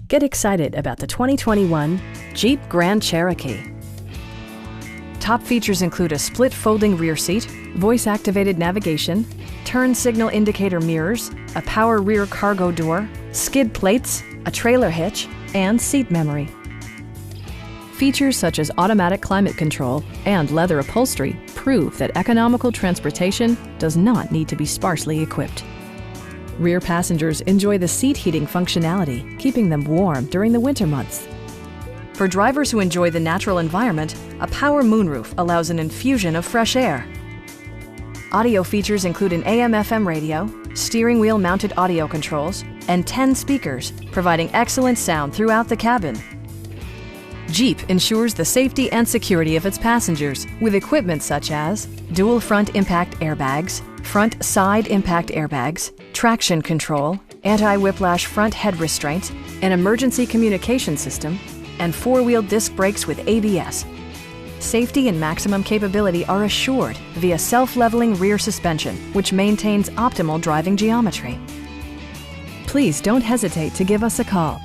Get excited about the 2021 Jeep Grand Cherokee. Top features include a split folding rear seat, voice-activated navigation, turn signal indicator mirrors, a power rear cargo door, skid plates, a trailer hitch, and seat memory. Features such as automatic climate control and leather upholstery prove that economical transportation does not need to be sparsely equipped. Rear passengers enjoy the seat heating functionality, keeping them warm during the winter months. For drivers who enjoy the natural environment, a power moonroof allows an infusion of fresh air. Audio features include an AM/FM radio, steering wheel mounted audio controls, and 10 speakers, providing excellent sound throughout the cabin. Jeep ensures the safety and security of its passengers with equipment such as dual front impact airbags, front side impact airbags, traction control, anti-whiplash front head restraints, an emergency communication system, and four-wheel disc brakes with ABS. Safety and maximum capability are assured via self-leveling rear suspension, which maintains optimal driving geometry. Please don't hesitate to give us a call